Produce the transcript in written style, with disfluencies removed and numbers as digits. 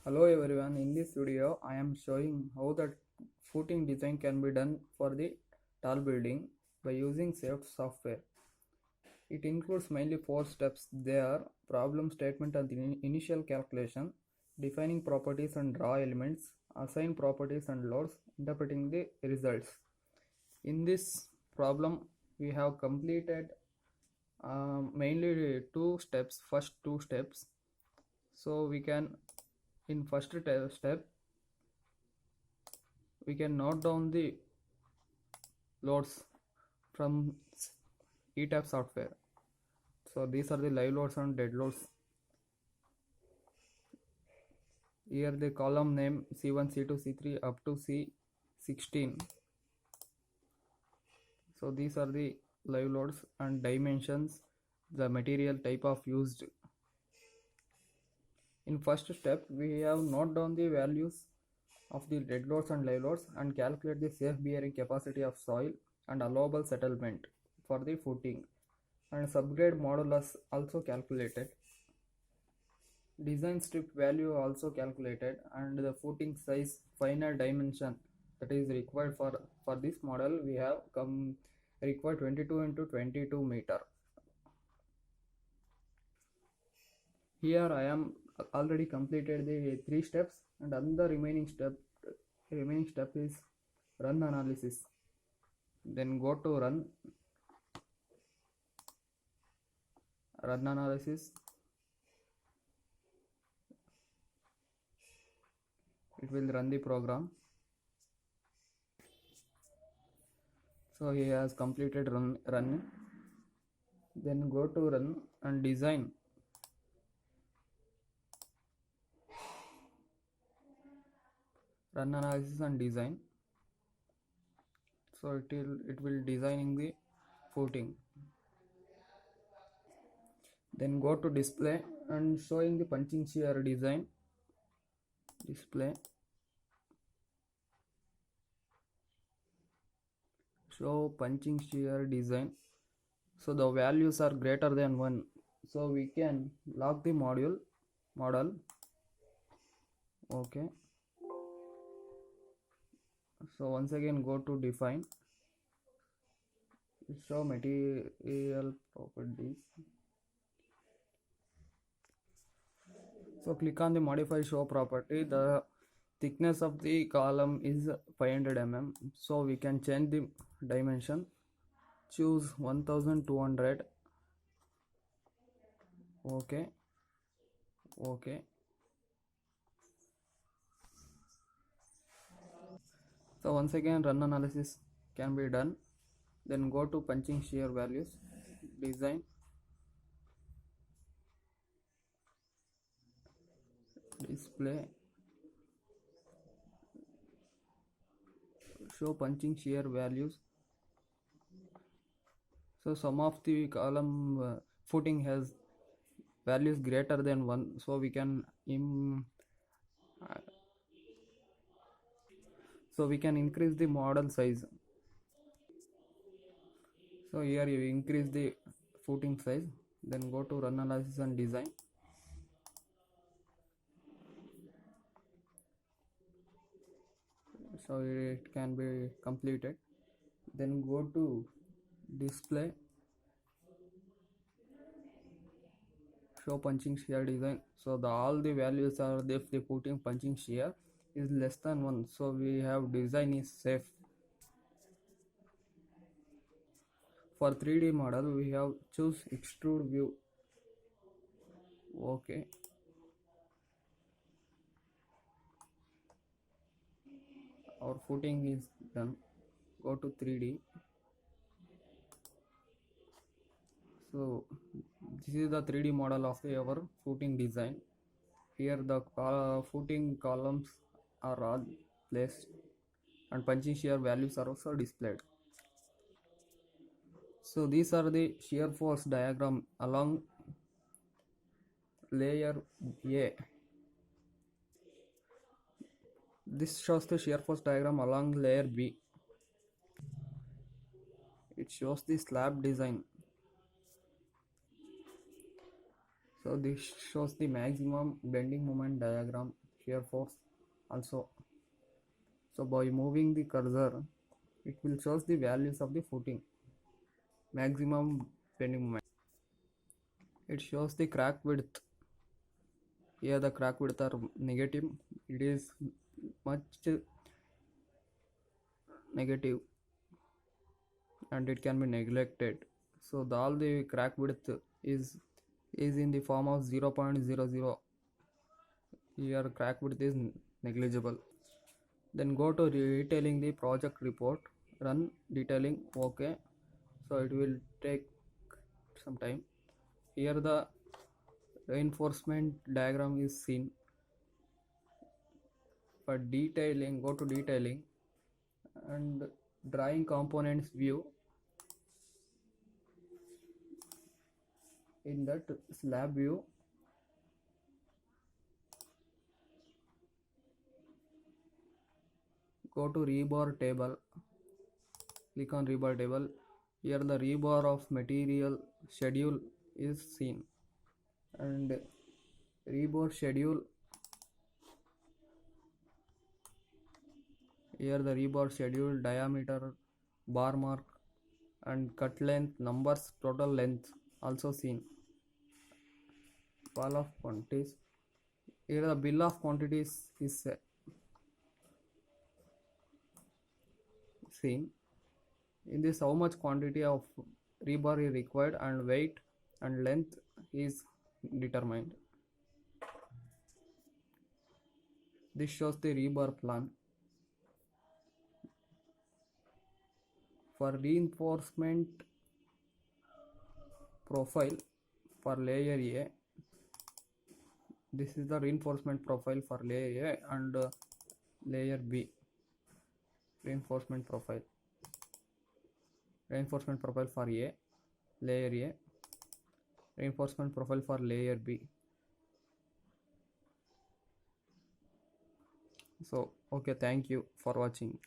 Hello everyone, in this video I am showing how the footing design can be done for the tall building by using SAFE software. It includes mainly 4 steps. They are problem statement and the initial calculation, defining properties and draw elements, assign properties and loads, interpreting the results. In this problem we have completed mainly 2 steps, first 2 steps. So we can in first step we can note down the loads from ETAP software. So these are the live loads and dead loads. Here the column name C1, C2, C3 up to C16. So these are the live loads and dimensions, the material type of used. In first step we have note down the values of the dead loads and live loads and calculate the safe bearing capacity of soil and allowable settlement for the footing, and subgrade modulus also calculated, design strip value also calculated, and the footing size final dimension that is required for this model we have required 22 into 22 meter. Here I am already completed the 3 steps, and another remaining step is run analysis. Then go to run analysis. It will run the program. So he has completed run. Then go to run and design. Run analysis and design. So it will designing the footing. Then go to display and showing the punching shear design. Display, show punching shear design. So the values are greater than 1, so we can lock the model. Okay, so once again go to define, show material properties. So click on the modify show property. The thickness of the column is 500 mm, so we can change the dimension. Choose 1200. Okay. So once again run analysis can be done. Then go to punching shear values, design, display, show punching shear values. So some of the column footing has values greater than 1, so we can increase the model size. So here you increase the footing size. Then go to run analysis and design. So it can be completed. Then go to display, show punching shear design. So all the values are if the footing punching shear is less than 1, so we have design is safe. For 3D model we have choose extrude view. Okay, our footing is done. Go to 3D. So this is the 3D model of our footing design. Here the footing columns are all placed and punching shear values are also displayed. So these are the shear force diagram along layer A. This shows the shear force diagram along layer B. It shows the slab design. So this shows the maximum bending moment diagram shear force also. So by moving the cursor, it will show the values of the footing, maximum bending moment. It shows the crack width. Here the crack width are negative. It is much negative and it can be neglected. So all the crack width is in the form of 0.00. Here crack width is negligible. Then go to detailing the project report, run detailing, okay. So it will take some time. Here the reinforcement diagram is seen. For detailing, go to detailing and drawing components view. In that slab view, go to rebar table, click on rebar table. Here the rebar of material schedule is seen, and rebar schedule, here the rebar schedule, diameter, bar mark and cut length, numbers, total length also seen. Bill of quantities, here the bill of quantities is seen. In this, how much quantity of rebar is required and weight and length is determined. This shows the rebar plan. For reinforcement profile for layer A, this is the reinforcement profile for layer A and layer B. Reinforcement profile for A, layer A, reinforcement profile for layer B. So okay, thank you for watching.